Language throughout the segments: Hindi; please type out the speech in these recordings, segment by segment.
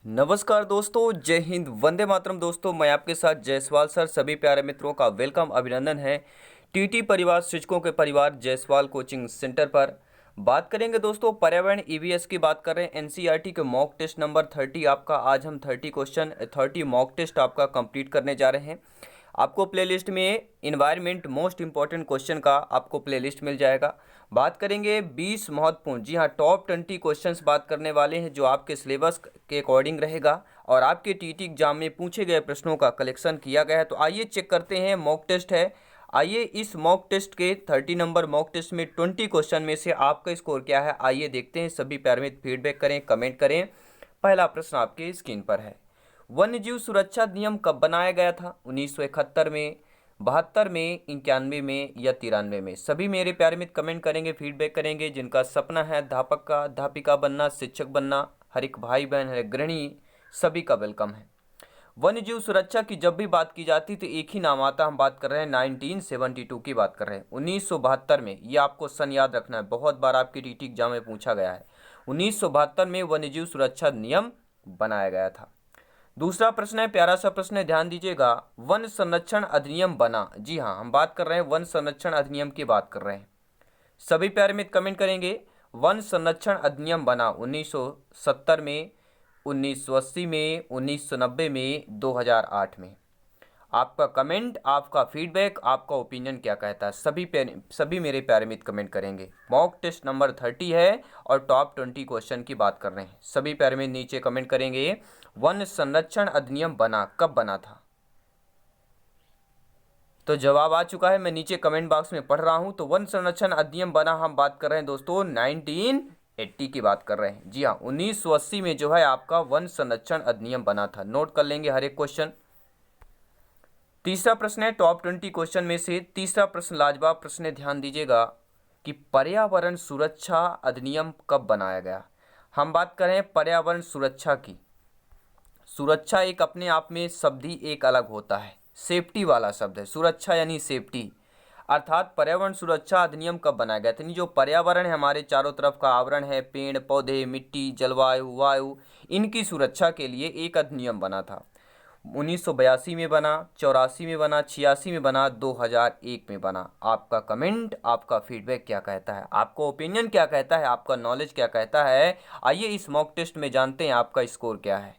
नमस्कार दोस्तों, जय हिंद, वंदे मातरम। दोस्तों, मैं आपके साथ जायसवाल सर। सभी प्यारे मित्रों का वेलकम, अभिनंदन है टीटी परिवार, शिक्षकों के परिवार जायसवाल कोचिंग सेंटर पर। बात करेंगे दोस्तों पर्यावरण ईवीएस की। बात कर रहे हैं एनसीईआरटी के मॉक टेस्ट नंबर 30 आपका। आज हम 30 क्वेश्चन 30 मॉक टेस्ट आपका कंप्लीट करने जा रहे हैं। आपको प्लेलिस्ट में इन्वायरमेंट मोस्ट इंपॉर्टेंट क्वेश्चन का आपको प्लेलिस्ट मिल जाएगा। बात करेंगे 20 महत्वपूर्ण, जी हाँ, टॉप 20 क्वेश्चंस बात करने वाले हैं जो आपके सिलेबस के अकॉर्डिंग रहेगा और आपके टीटी एग्जाम में पूछे गए प्रश्नों का कलेक्शन किया गया है। तो आइए चेक करते हैं, मॉक टेस्ट है। आइए इस मॉक टेस्ट के 30 नंबर मॉक टेस्ट में 20 क्वेश्चन में से आपका स्कोर क्या है, आइए देखते हैं। सभी प्यारे मित्र फीडबैक करें, कमेंट करें। पहला प्रश्न आपके स्क्रीन पर है, वन्यजीव सुरक्षा नियम कब बनाया गया था? 1971 में, 72 में, 91 में या 93 में? सभी मेरे प्यारे मित्र कमेंट करेंगे, फीडबैक करेंगे। जिनका सपना है अध्यापक का, अध्यापिका बनना, शिक्षक बनना, हर एक भाई बहन है गृहिणी, सभी का वेलकम है। वन्यजीव सुरक्षा की जब भी बात की जाती तो एक ही नाम आता। हम बात कर रहे हैं 1972 की बात कर रहे हैं। 1972 में, ये आपको सन याद रखना है, बहुत बार आपकी टीटी एग्जाम में पूछा गया है। 1972 में वन्यजीव सुरक्षा नियम बनाया गया था। दूसरा प्रश्न है, प्यारा सा प्रश्न है, ध्यान दीजिएगा। वन संरक्षण अधिनियम बना। जी हाँ, हम बात कर रहे हैं वन संरक्षण अधिनियम की बात कर रहे हैं। सभी प्यारे मित्र कमेंट करेंगे। वन संरक्षण अधिनियम बना 1970 में, 1980 में, 1990 में, 2008 में। आपका कमेंट, आपका फीडबैक, आपका ओपिनियन क्या कहता है? सभी मेरे प्यारे मित्र कमेंट करेंगे। मॉक टेस्ट नंबर 30 है और टॉप 20 क्वेश्चन की बात कर रहे हैं। सभी प्यारे मित्र नीचे कमेंट करेंगे, वन संरक्षण अधिनियम बना, कब बना था? तो जवाब आ चुका है, मैं नीचे कमेंट बॉक्स में पढ़ रहा हूं। तो वन संरक्षण अधिनियम बना, हम बात कर रहे हैं दोस्तों 1980 की बात कर रहे हैं। जी हाँ, 1980 में जो है आपका वन संरक्षण अधिनियम बना था। नोट कर लेंगे हर एक क्वेश्चन। तीसरा प्रश्न है टॉप 20 क्वेश्चन में से तीसरा प्रश्न, लाजवाब प्रश्न है, ध्यान दीजिएगा कि पर्यावरण सुरक्षा अधिनियम कब बनाया गया? हम बात कर रहे हैं पर्यावरण सुरक्षा की। सुरक्षा एक अपने आप में शब्द ही एक अलग होता है, सेफ्टी वाला शब्द है। सुरक्षा यानी सेफ्टी, अर्थात पर्यावरण सुरक्षा अधिनियम कब बनाया गया था? जो पर्यावरण है, हमारे चारों तरफ का आवरण है, पेड़ पौधे, मिट्टी, जलवायु, वायु, इनकी सुरक्षा के लिए एक अधिनियम बना था। 1982 में बना, 84 में बना, 86 में बना, 2001 में बना। आपका कमेंट, आपका फीडबैक क्या कहता है? आपका ओपिनियन क्या कहता है? आपका नॉलेज क्या कहता है? आइए इस मॉक टेस्ट में जानते हैं आपका स्कोर क्या है।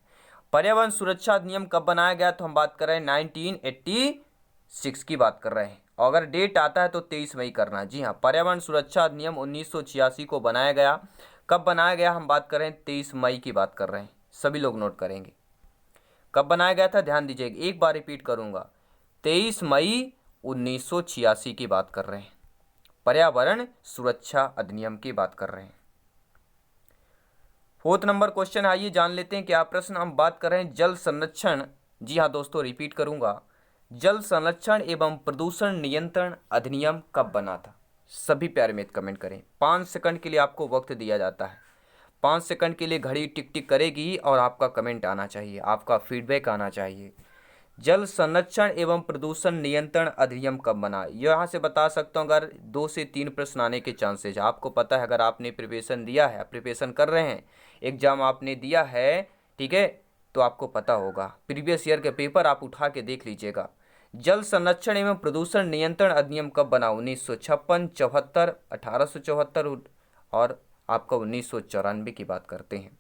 पर्यावरण सुरक्षा अधिनियम कब बनाया गया? तो हम बात कर रहे हैं 1986 की बात कर रहे हैं। अगर डेट आता है तो 23 मई करना। जी हाँ, पर्यावरण सुरक्षा अधिनियम 1986 को बनाया गया। कब बनाया गया? हम बात कर रहे हैं 23 मई की बात कर रहे हैं। सभी लोग नोट करेंगे कब बनाया गया था। ध्यान दीजिएगा, एक बार रिपीट करूंगा, 23 मई 1986 की बात कर रहे हैं। पर्यावरण सुरक्षा अधिनियम की बात कर रहे हैं। फोर्थ नंबर क्वेश्चन, आइए जान लेते हैं क्या प्रश्न। हम बात कर रहे हैं जल संरक्षण। जी हाँ दोस्तों, रिपीट करूंगा, जल संरक्षण एवं प्रदूषण नियंत्रण अधिनियम कब बना था? सभी प्यारे मित्र कमेंट करें। 5 सेकंड के लिए आपको वक्त दिया जाता है। 5 सेकंड के लिए घड़ी टिक टिक करेगी और आपका कमेंट आना चाहिए, आपका फीडबैक आना चाहिए। जल संरक्षण एवं प्रदूषण नियंत्रण अधिनियम कब बना? यहाँ से बता सकता हूँ, अगर 2 से 3 प्रश्न आने के चांसेज आपको पता है। अगर आपने प्रिपरेशन दिया है, प्रिपरेशन कर रहे हैं, एग्जाम आपने दिया है, ठीक है, तो आपको पता होगा। प्रीवियस ईयर के पेपर आप उठा के देख लीजिएगा। जल संरक्षण एवं प्रदूषण नियंत्रण अधिनियम कब बना? 1956, 74, 1874 और आपका 1994 की बात करते हैं।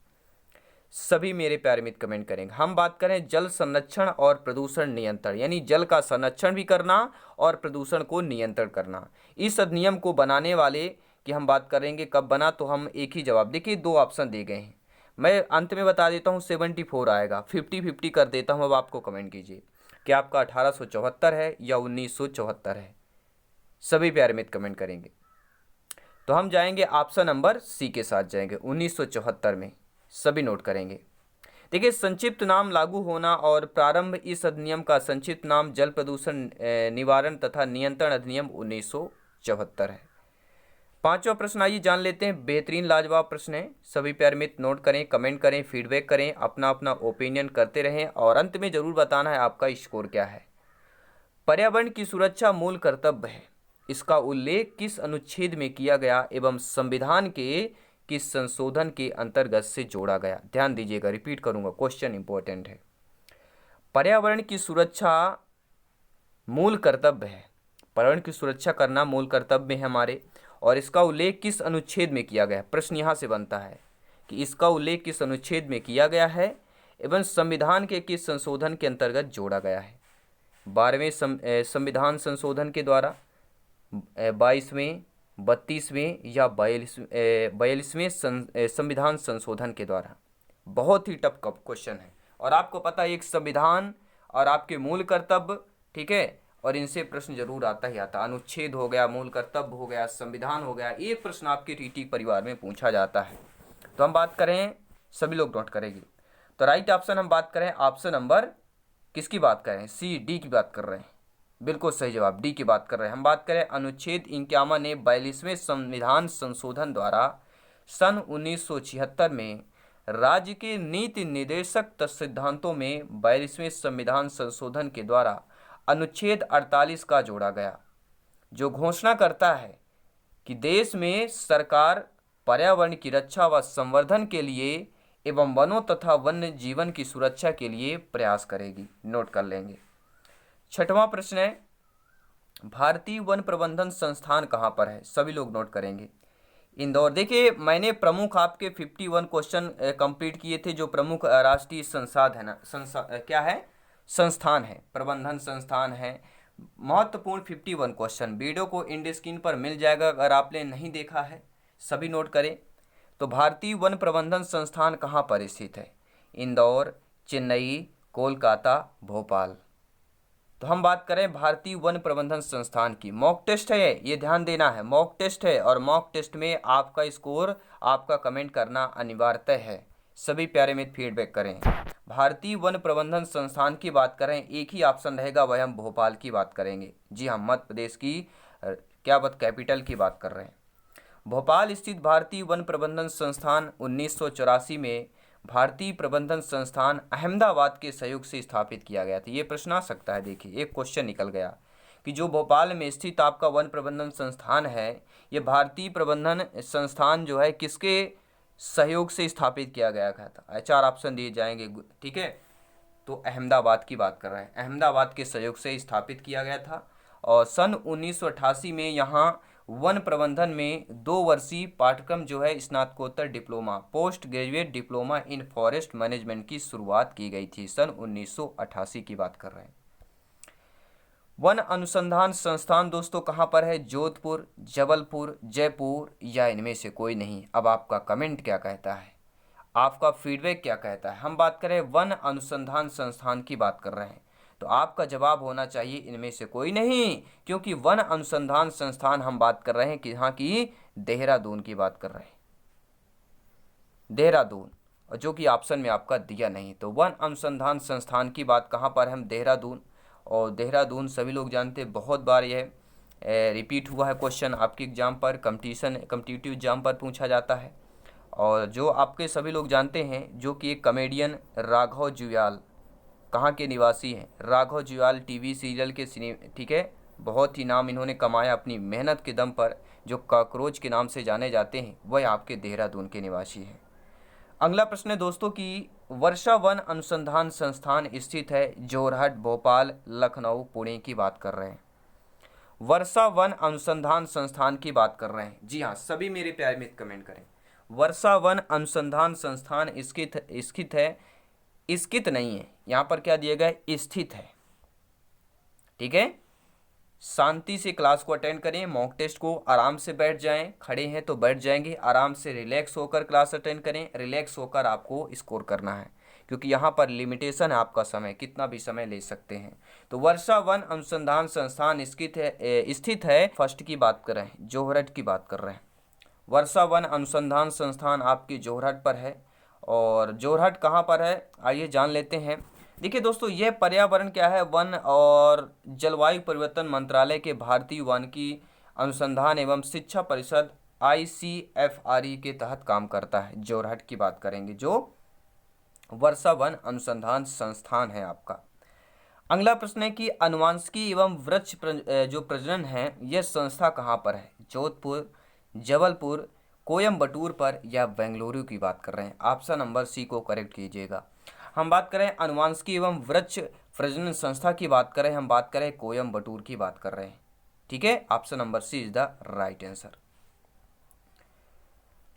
सभी मेरे प्यारे मित्र कमेंट करेंगे। हम बात करें जल संरक्षण और प्रदूषण नियंत्रण, यानी जल का संरक्षण भी करना और प्रदूषण को नियंत्रण करना। इस अधिनियम को बनाने वाले की हम बात करेंगे कब बना, तो हम एक ही जवाब, देखिए 2 ऑप्शन दिए गए हैं, मैं अंत में बता देता हूँ। 74 आएगा, 50-50 कर देता हूँ। अब आपको कमेंट कीजिए कि आपका 1874 है या 1974 है। सभी प्यारे मित्र कमेंट करेंगे। तो हम जाएंगे ऑप्शन नंबर सी के साथ, जाएंगे 1974 में। सभी नोट करेंगे। देखिए, संक्षिप्त नाम लागू होना और प्रारंभ, इस अधिनियम का संक्षिप्त नाम जल प्रदूषण निवारण तथा नियंत्रण अधिनियम 1974 है। 5वां प्रश्न आइए जान लेते हैं। बेहतरीन लाजवाब प्रश्न है, सभी प्यारे मित्र नोट करें, कमेंट करें, फीडबैक करें, अपना अपना ओपिनियन करते रहें और अंत में जरूर बताना है आपका स्कोर क्या है। पर्यावरण की सुरक्षा मूल कर्तव्य है, इसका उल्लेख किस अनुच्छेद में किया गया एवं संविधान के किस संशोधन के अंतर्गत से जोड़ा गया? ध्यान दीजिएगा, रिपीट करूंगा, क्वेश्चन इंपॉर्टेंट है। पर्यावरण की सुरक्षा मूल कर्तव्य है, पर्यावरण की सुरक्षा करना मूल कर्तव्य है हमारे, और इसका उल्लेख किस अनुच्छेद में किया गया? प्रश्न यहाँ से बनता है कि इसका उल्लेख किस अनुच्छेद में किया गया है एवं संविधान के किस संशोधन के अंतर्गत जोड़ा गया है? 12वें संविधान संशोधन के द्वारा, 22वें, 32वें या 42वें संविधान संशोधन के द्वारा? बहुत ही टफ क्वेश्चन है, और आपको पता है एक संविधान और आपके मूल कर्तव्य, ठीक है, और इनसे प्रश्न जरूर आता ही आता। अनुच्छेद हो गया, मूल कर्तव्य हो गया, संविधान हो गया, एक प्रश्न आपके टीटी परिवार में पूछा जाता है। तो हम बात करें, सभी लोग नोट करेंगे, तो राइट ऑप्शन हम बात करें, ऑप्शन नंबर किसकी बात करें? सी, डी की बात कर रहे हैं। बिल्कुल सही जवाब, डी की बात कर रहे हैं। हम बात करें अनुच्छेद 51 ने 42वें संविधान संशोधन द्वारा सन 1976 में राज्य के नीति निर्देशक सिद्धांतों में 42वें संविधान संशोधन के द्वारा अनुच्छेद 48 का जोड़ा गया, जो घोषणा करता है कि देश में सरकार पर्यावरण की रक्षा व संवर्धन के लिए एवं वनों तथा वन्य जीवन की सुरक्षा के लिए प्रयास करेगी। नोट कर लेंगे। छठवां प्रश्न है, भारतीय वन प्रबंधन संस्थान कहाँ पर है? सभी लोग नोट करेंगे। इंदौर। देखिए, मैंने प्रमुख आपके 51 क्वेश्चन कंप्लीट किए थे, जो प्रमुख राष्ट्रीय संसाधन है ना, क्या है, संस्थान है, प्रबंधन संस्थान है। महत्वपूर्ण 51 क्वेश्चन वीडियो को इंड स्क्रीन पर मिल जाएगा, अगर आपने नहीं देखा है सभी नोट करें। तो भारतीय वन प्रबंधन संस्थान कहाँ पर स्थित है? इंदौर, चेन्नई, कोलकाता, भोपाल। तो हम बात करें भारतीय वन प्रबंधन संस्थान की। मॉक टेस्ट है ये ध्यान देना है, मॉक टेस्ट है, और मॉक टेस्ट में आपका स्कोर, आपका कमेंट करना अनिवार्य है। सभी प्यारे मित्र फीडबैक करें। भारतीय वन प्रबंधन संस्थान की बात करें, एक ही ऑप्शन रहेगा, वह हम भोपाल की बात करेंगे। जी हाँ, मध्य प्रदेश की क्या बात, कैपिटल की बात कर रहे हैं। भोपाल स्थित भारतीय वन प्रबंधन संस्थान 1984 में भारतीय प्रबंधन संस्थान अहमदाबाद के सहयोग से स्थापित किया गया था। ये प्रश्न आ सकता है, देखिए एक क्वेश्चन निकल गया कि जो भोपाल में स्थित आपका वन प्रबंधन संस्थान है, ये भारतीय प्रबंधन संस्थान जो है किसके सहयोग से स्थापित किया गया था? 4 ऑप्शन दिए जाएंगे, ठीक है। तो अहमदाबाद की बात कर रहे हैं, अहमदाबाद के सहयोग से स्थापित किया गया था। और सन 1988 में यहाँ वन प्रबंधन में 2 वर्षीय पाठ्यक्रम जो है स्नातकोत्तर diploma, post graduate diploma in forest management की शुरुआत की गई थी। सन 1988 की बात कर रहे हैं। वन अनुसंधान संस्थान दोस्तों कहाँ पर है? जोधपुर, जबलपुर, जयपुर, या इनमें से कोई नहीं? अब आपका कमेंट क्या कहता है, आपका फीडबैक क्या कहता है? हम बात करें वन अनुसंधान संस्थान की बात कर रहे हैं, तो आपका जवाब होना चाहिए इनमें से कोई नहीं, क्योंकि वन अनुसंधान संस्थान हम बात कर रहे हैं कि यहाँ की देहरादून की बात कर रहे हैं, देहरादून, और जो कि ऑप्शन में आपका दिया नहीं। तो वन अनुसंधान संस्थान की बात कहाँ पर? हम देहरादून। और देहरादून सभी लोग जानते हैं, बहुत बार यह रिपीट हुआ है क्वेश्चन आपके एग्जाम पर, कम्पिटिटिव एग्जाम पर पूछा जाता है। और जो आपके सभी लोग जानते हैं, जो कि एक कॉमेडियन राघव जुयाल कहाँ के निवासी हैं? राघव जुयाल टीवी सीरियल के ठीक है, बहुत ही नाम इन्होंने कमाया अपनी मेहनत के दम पर, जो कॉकरोच के नाम से जाने जाते हैं, वह आपके देहरादून के निवासी हैं। अगला प्रश्न है दोस्तों कि वर्षा वन अनुसंधान संस्थान स्थित है जोरहट, भोपाल, लखनऊ, पुणे की बात कर रहे हैं। वर्षा वन अनुसंधान संस्थान की बात कर रहे हैं। जी हाँ, सभी मेरे प्यारे मित्र कमेंट करें। वर्षा वन अनुसंधान संस्थान स्थित है, स्थित नहीं है, यहाँ पर क्या दिया गया है? स्थित है, ठीक है। शांति से क्लास को अटेंड करें, मॉक टेस्ट को आराम से बैठ जाएं, खड़े हैं तो बैठ जाएंगे, आराम से रिलैक्स होकर क्लास अटेंड करें, रिलैक्स होकर आपको स्कोर करना है, क्योंकि यहाँ पर लिमिटेशन है आपका समय, कितना भी समय ले सकते हैं। तो वर्षा वन अनुसंधान संस्थान स्थित है, फर्स्ट की बात कर रहे हैं, जोरहट की बात कर रहे हैं। वर्षा वन अनुसंधान संस्थान आपकी जोरहट पर है। और जोरहट कहाँ पर है, आइए जान लेते हैं। देखिए दोस्तों, यह पर्यावरण क्या है, वन और जलवायु परिवर्तन मंत्रालय के भारतीय वानिकी अनुसंधान एवं शिक्षा परिषद ICFRE के तहत काम करता है। जोरहट की बात करेंगे, जो वर्षा वन अनुसंधान संस्थान है आपका। अगला प्रश्न है कि अनुवांशिकी एवं वृक्ष जो प्रजनन है, यह संस्था कहाँ पर है? जोधपुर, जबलपुर, कोयम्बटूर पर या बेंगलुरु की बात कर रहे हैं? ऑप्शन नंबर सी को करेक्ट कीजिएगा। हम बात करें अनुवांशिकी एवं वृक्ष प्रजनन संस्था की बात करें, हम बात करें कोयम्बटूर की बात कर रहे हैं। ठीक है, option number C is the right answer.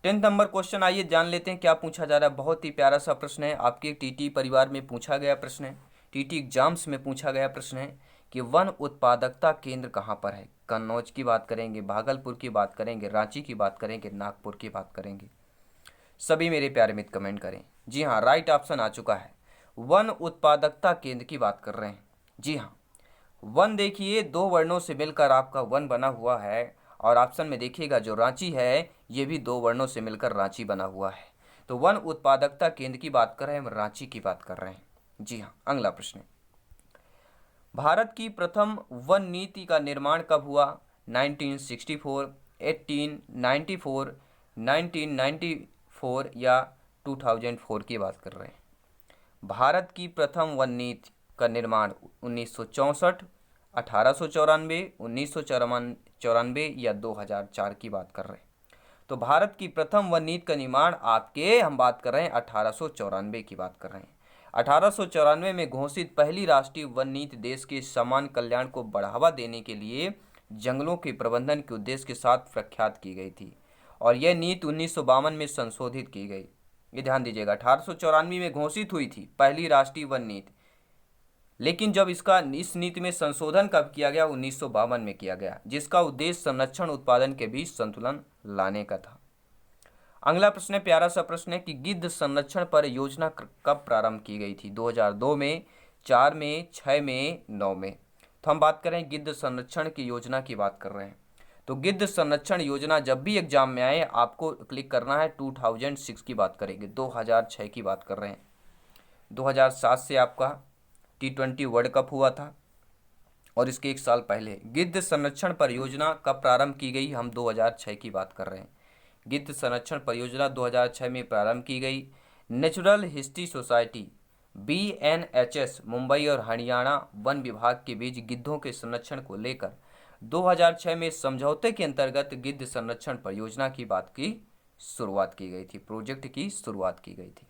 10th number question आइए जान लेते हैं क्या पूछा जा रहा है। बहुत ही प्यारा सा प्रश्न है, आपके टीटी परिवार में पूछा गया प्रश्न है, टीटी एग्जाम्स में पूछा गया प्रश्न है कि वन उत्पादकता केंद्र कहाँ पर है। कन्नौज की बात करेंगे, भागलपुर की बात करेंगे, रांची की बात करेंगे, नागपुर की बात करेंगे। सभी मेरे प्यारे मित्र कमेंट करें। जी हाँ, राइट ऑप्शन आ चुका है, वन उत्पादकता केंद्र की बात कर रहे हैं। जी हाँ, वन देखिए 2 वर्णों से मिलकर आपका वन बना हुआ है, और ऑप्शन में देखिएगा जो रांची है ये भी 2 वर्णों से मिलकर रांची बना हुआ है। तो वन उत्पादकता केंद्र की बात कर रहे हैं, हम रांची की बात कर रहे हैं। जी हाँ, अगला प्रश्न, भारत की प्रथम वन नीति का निर्माण कब हुआ? 1964, 1894, 1994 या 2004 की बात कर रहे हैं। भारत की प्रथम वन नीति का निर्माण 1964, 1894, 1994 या 2004 की बात कर रहे हैं। तो भारत की प्रथम वन नीति का निर्माण आपके हम बात कर रहे हैं 1894 की बात कर रहे हैं। 1894 में घोषित पहली राष्ट्रीय वन नीति देश के समान कल्याण को बढ़ावा देने के लिए जंगलों के प्रबंधन के उद्देश्य के साथ प्रख्यात की गई थी, और यह नीति 1952 में संशोधित की गई। ये ध्यान दीजिएगा, 1894 में घोषित हुई थी पहली राष्ट्रीय वन नीति, लेकिन जब इस नीति में संशोधन कब किया गया? 1952 में किया गया, जिसका उद्देश्य संरक्षण उत्पादन के बीच संतुलन लाने का था। अगला प्रश्न है, प्यारा सा प्रश्न है कि गिद्ध संरक्षण पर योजना कब प्रारंभ की गई थी? 2002 में, 4 में, 6 में, 9 में। तो हम बात करें गिद्ध संरक्षण की योजना की बात कर रहे हैं। तो गिद्ध संरक्षण योजना जब भी एग्जाम में आए आपको क्लिक करना है 2006 की बात करेंगे, 2006 की बात कर रहे हैं। 2007 से आपका T20 वर्ल्ड कप हुआ था, और इसके 1 साल पहले गिद्ध संरक्षण परियोजना कब प्रारंभ की गई? हम 2006 की बात कर रहे हैं। गिद्ध संरक्षण परियोजना 2006 में प्रारंभ की गई। Natural history society BNHS Mumbai और हरियाणा वन विभाग के बीच गिद्धों के संरक्षण को लेकर 2006 में समझौते के अंतर्गत गिद्ध संरक्षण परियोजना की बात की शुरुआत की गई थी, प्रोजेक्ट की शुरुआत की गई थी।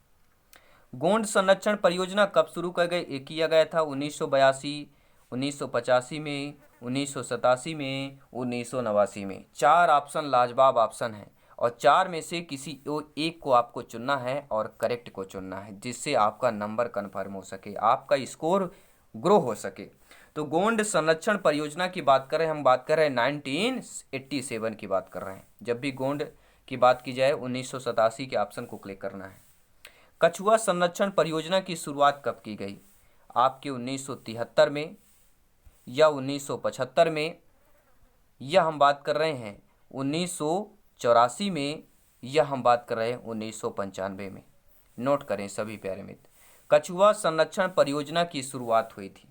गोंड संरक्षण परियोजना कब शुरू किया गया था? 1982, 1985 में, 1987 में, 1989 में। 4 ऑप्शन लाजवाब ऑप्शन हैं, और 4 में से किसी एक को आपको चुनना है और करेक्ट को चुनना है, जिससे आपका नंबर कन्फर्म हो सके, आपका स्कोर ग्रो हो सके। तो गोंड संरक्षण परियोजना की बात करें, हम बात कर रहे हैं 1987 की बात कर रहे हैं। जब भी गोंड की बात की जाए 1987 के ऑप्शन को क्लिक करना है। कछुआ संरक्षण परियोजना की शुरुआत कब की गई? आपके 1973 में या 1975 में, या हम बात कर रहे हैं 1984 में, या हम बात कर रहे हैं 1995 में। नोट करें सभी प्यारे मित्र, कछुआ संरक्षण परियोजना की शुरुआत हुई थी।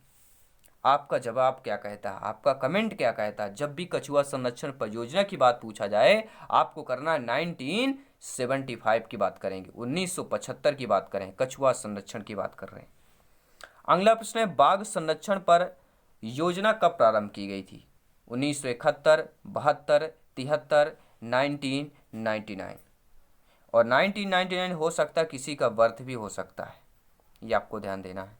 आपका जवाब क्या कहता है, आपका कमेंट क्या कहता है? जब भी कछुआ संरक्षण परियोजना की बात पूछा जाए आपको करना है 1975 की बात करेंगे, 1975 की बात करें, कछुआ संरक्षण की बात कर रहे हैं। अगला प्रश्न है, बाघ संरक्षण पर योजना कब प्रारंभ की गई थी? 1971, 72, 73, 1999। और 1999 हो सकता है किसी का बर्थ भी हो सकता है, ये आपको ध्यान देना है।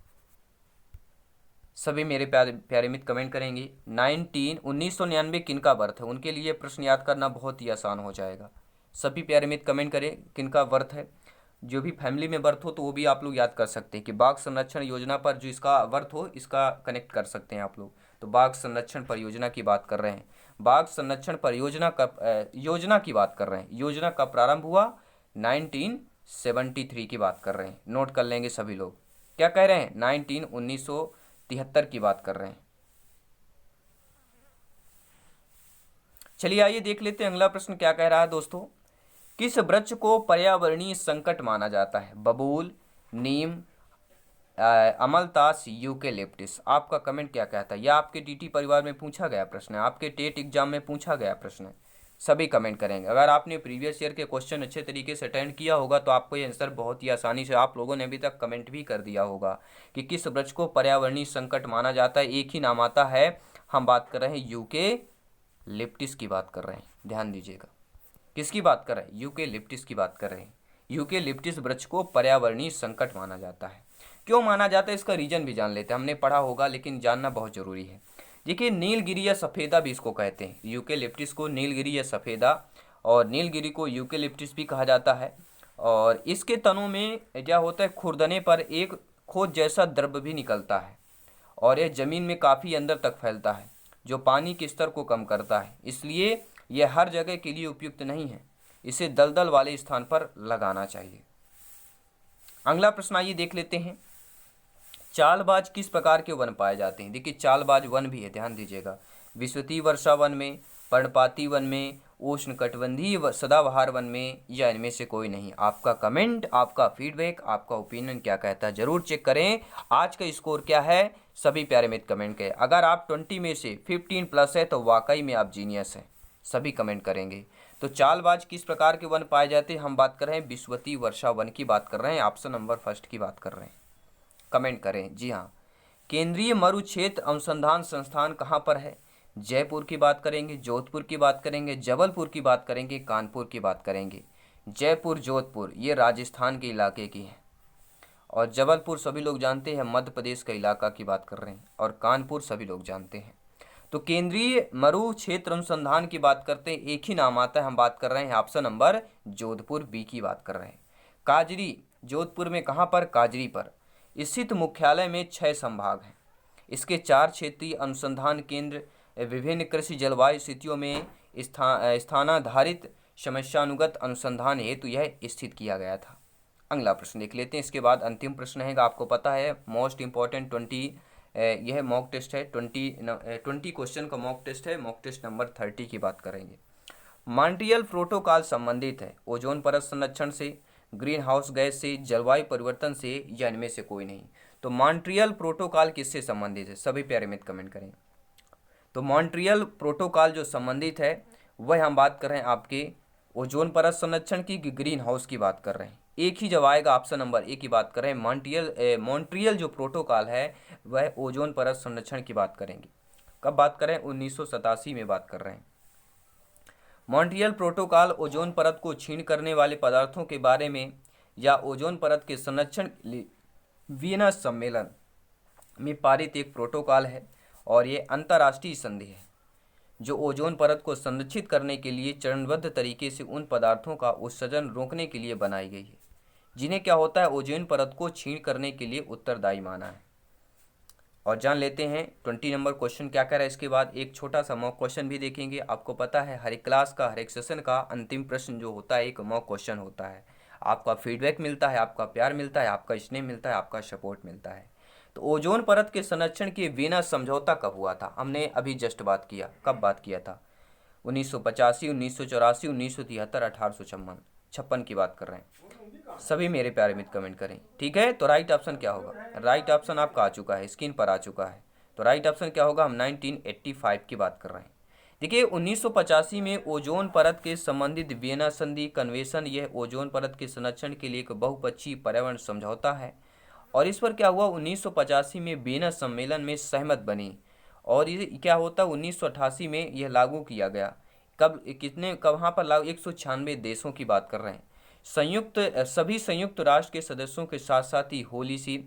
सभी मेरे प्यारे मित्र कमेंट करेंगे 1999 किनका बर्थ है, उनके लिए प्रश्न याद करना बहुत ही आसान हो जाएगा। सभी प्यारे मित्र कमेंट करें किनका बर्थ है। जो भी फैमिली में बर्थ हो तो वो भी आप लोग याद कर सकते हैं कि बाघ संरक्षण योजना पर जो इसका बर्थ हो इसका कनेक्ट कर सकते हैं आप लोग। तो बाघ संरक्षण परियोजना की बात कर रहे हैं, बाघ संरक्षण परियोजना का योजना की बात कर रहे हैं। योजना का प्रारंभ हुआ 1973 की बात कर रहे हैं। नोट कर लेंगे सभी लोग, क्या कह रहे हैं? 1973 की बात कर रहे हैं। चलिए आइए देख लेते हैं अगला प्रश्न क्या कह रहा है दोस्तों। किस वृक्ष को पर्यावरणीय संकट माना जाता है? बबूल, नीम, अमलतास, यूकेलिप्टिस। आपका कमेंट क्या कहता है? यह आपके टीटी परिवार में पूछा गया प्रश्न है, आपके टेट एग्जाम में पूछा गया प्रश्न है। सभी कमेंट करेंगे। अगर आपने प्रीवियस ईयर के क्वेश्चन अच्छे तरीके से अटेंड किया होगा तो आपको ये आंसर बहुत ही आसानी से, आप लोगों ने अभी तक कमेंट भी कर दिया होगा कि किस वृक्ष को पर्यावरणीय संकट माना जाता है। एक ही नाम आता है, हम बात कर रहे हैं यूकेलिप्टिस की बात कर रहे हैं, ध्यान दीजिएगा। किसकी बात कर रहे हैं? यूकेलिप्टिस की बात कर रहे हैं। यूकेलिप्टिस वृक्ष को पर्यावरणीय संकट माना जाता है। क्यों माना जाता है इसका रीजन भी जान लेते हैं, हमने पढ़ा होगा लेकिन जानना बहुत जरूरी है। देखिए नीलगिरी या सफ़ेदा भी इसको कहते हैं, यूकेलिप्टिस को नीलगिरी या सफ़ेदा, और नीलगिरी को यूकेलिप्टिस भी कहा जाता है। और इसके तनों में क्या होता है, खुरदने पर एक खोद जैसा द्रव्य भी निकलता है और यह जमीन में काफ़ी अंदर तक फैलता है जो पानी के स्तर को कम करता है, इसलिए यह हर जगह के लिए उपयुक्त नहीं है। इसे दलदल वाले स्थान पर लगाना चाहिए। अगला प्रश्न आइए देख लेते हैं। चालबाज किस प्रकार के वन पाए जाते हैं? देखिए चालबाज वन भी है, ध्यान दीजिएगा। विश्वतीय वर्षा वन में, पर्णपाती वन में, उष्णकटिबंधीय सदाबहार वन में, या इनमें से कोई नहीं? आपका कमेंट, आपका फीडबैक, आपका ओपिनियन क्या कहता है जरूर चेक करें। आज का स्कोर क्या है सभी प्यारे मित्र कमेंट करें। अगर आप 20 में से 15 प्लस है तो वाकई में आप जीनियस हैं, सभी कमेंट करेंगे। तो चालबाज किस प्रकार के वन पाए जाते हैं? हम बात कर रहे हैं विश्वतीय वर्षा वन की बात कर रहे हैं, ऑप्शन नंबर फर्स्ट की बात कर रहे हैं। कमेंट करें जी हाँ। केंद्रीय मरु क्षेत्र अनुसंधान संस्थान कहाँ पर है? जयपुर की बात करेंगे, जोधपुर की बात करेंगे, जबलपुर की बात करेंगे, कानपुर की बात करेंगे। जयपुर जोधपुर ये राजस्थान के इलाके की है, और जबलपुर सभी लोग जानते हैं मध्य प्रदेश का इलाका की बात कर रहे हैं, और कानपुर सभी लोग जानते हैं। तो केंद्रीय मरु क्षेत्र अनुसंधान की बात करते हैं, एक ही नाम आता है, हम बात कर रहे हैं ऑप्शन नंबर जोधपुर बी की बात कर रहे हैं। काजरी जोधपुर में कहाँ पर? काजरी पर स्थित मुख्यालय में 6 संभाग हैं। इसके 4 क्षेत्रीय अनुसंधान केंद्र विभिन्न कृषि जलवायु स्थितियों में स्थानाधारित समस्यानुगत अनुसंधान हेतु यह स्थित किया गया था। अगला प्रश्न देख लेते हैं, इसके बाद अंतिम प्रश्न है। आपको पता है मोस्ट इंपॉर्टेंट 20 यह मॉक टेस्ट है, 20 क्वेश्चन का मॉक टेस्ट है। मॉक टेस्ट नंबर 30 की बात करेंगे। मॉन्ट्रियल प्रोटोकॉल संबंधित है ओजोन परत संरक्षण से, ग्रीन हाउस गैस से, जलवायु परिवर्तन से, या इनमें से कोई नहीं? तो मॉन्ट्रियल प्रोटोकॉल किससे संबंधित है? सभी प्यारे मित्र कमेंट करें। तो मॉन्ट्रियल प्रोटोकॉल जो संबंधित है वह हम बात कर रहे हैं आपके ओजोन परत संरक्षण की, ग्रीन हाउस की बात कर रहे हैं। एक ही जब आएगा ऑप्शन नंबर ए की बात कर रहे हैं। मॉन्ट्रियल जो प्रोटोकॉल है वह ओजोन परत संरक्षण की बात करेंगे। कब बात करें? 1987 में बात कर रहे हैं। मॉन्ट्रियल प्रोटोकॉल ओजोन परत को क्षीण करने वाले पदार्थों के बारे में या ओजोन परत के संरक्षण के लिए वियना सम्मेलन में पारित एक प्रोटोकॉल है, और ये अंतर्राष्ट्रीय संधि है जो ओजोन परत को संरक्षित करने के लिए चरणबद्ध तरीके से उन पदार्थों का उत्सर्जन रोकने के लिए बनाई गई है जिन्हें क्या होता है, ओजोन परत को क्षीण करने के लिए उत्तरदायी माना है। और जान लेते हैं 20 नंबर क्वेश्चन क्या कह रहा है। इसके बाद एक छोटा सा मॉक क्वेश्चन भी देखेंगे। आपको पता है हर एक क्लास का, हर एक सेशन का अंतिम प्रश्न जो होता है एक मॉक क्वेश्चन होता है। आपका फीडबैक मिलता है, आपका प्यार मिलता है, आपका स्नेह मिलता है, आपका सपोर्ट मिलता है। तो ओजोन परत के संरक्षण के वियना समझौता कब हुआ था? हमने अभी जस्ट बात किया। कब बात किया था? 1985, 1984, 1973, 1856 की बात कर रहे हैं। सभी मेरे प्यारे मित्र कमेंट करें, ठीक है। तो राइट ऑप्शन क्या होगा? राइट ऑप्शन आपका आ चुका है, स्क्रीन पर आ चुका है। तो राइट ऑप्शन क्या होगा? हम 1985 की बात कर रहे हैं। देखिए 1985 में ओजोन परत के संबंधित वियना संधि कन्वेंशन, यह ओजोन परत के संरक्षण के लिए एक बहुपक्षीय पर्यावरण समझौता है। और इस पर क्या हुआ, 1985 में वियना सम्मेलन में सहमत बनी, और ये क्या होता है 1988 में यह लागू किया गया। कब, कितने, कहाँ पर लागू? 196 देशों की बात कर रहे हैं। सभी संयुक्त राष्ट्र के सदस्यों के साथ साथ ही होली सी,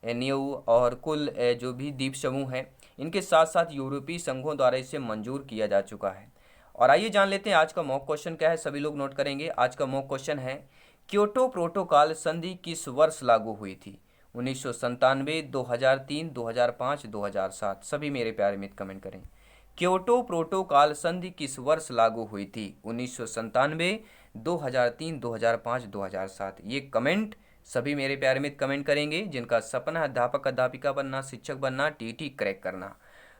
न्यू और कुल जो भी द्वीप समूह हैं इनके साथ साथ यूरोपीय संघों द्वारा इसे मंजूर किया जा चुका है। और आइए जान लेते हैं आज का मॉक क्वेश्चन क्या है, सभी लोग नोट करेंगे। आज का मॉक क्वेश्चन है, क्योटो प्रोटोकॉल संधि किस वर्ष लागू हुई थी? 1997, 2003, 2005, 2007। सभी मेरे प्यारे मित्र कमेंट करें। क्योटो प्रोटोकॉल संधि किस वर्ष लागू हुई थी? 1997, 2003, 2005, 2007। ये कमेंट सभी मेरे प्यारे मित्र कमेंट करेंगे जिनका सपना है अध्यापक अध्यापिका बनना, शिक्षक बनना, टीटी क्रैक करना।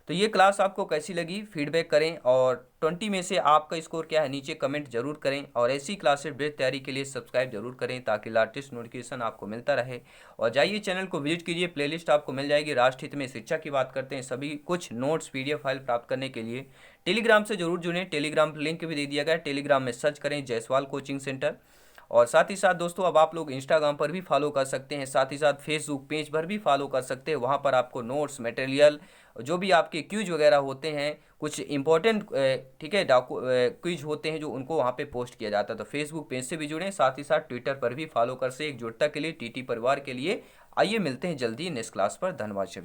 तो ये क्लास आपको कैसी लगी फीडबैक करें, और 20 में से आपका स्कोर क्या है नीचे कमेंट जरूर करें। और ऐसी क्लासेस बेस्ट तैयारी के लिए सब्सक्राइब जरूर करें ताकि लेटेस्ट नोटिफिकेशन आपको मिलता रहे। और जाइए चैनल को विजिट कीजिए, प्लेलिस्ट आपको मिल जाएगी। राष्ट्रहित में शिक्षा की बात करते हैं, सभी कुछ नोट्स PDF फाइल प्राप्त करने के लिए टेलीग्राम से जरूर जुड़ें। टेलीग्राम लिंक भी दे दिया गया है, टेलीग्राम में सर्च करें जायसवाल कोचिंग सेंटर। और साथ ही साथ दोस्तों अब आप लोग इंस्टाग्राम पर भी फॉलो कर सकते हैं, साथ ही साथ फेसबुक पेज पर भी फॉलो कर सकते हैं। वहाँ पर आपको नोट्स मटेरियल जो भी आपके क्विज वगैरह होते हैं, कुछ इंपॉर्टेंट ठीक है क्विज होते हैं जो उनको वहाँ पे पोस्ट किया जाता है। तो फेसबुक पेज से भी जुड़ें, साथ ही साथ ट्विटर पर भी फॉलो कर से एकजुटता के लिए टीटी परिवार के लिए। आइए मिलते हैं जल्दी नेक्स्ट क्लास पर। धन्यवाद सभी।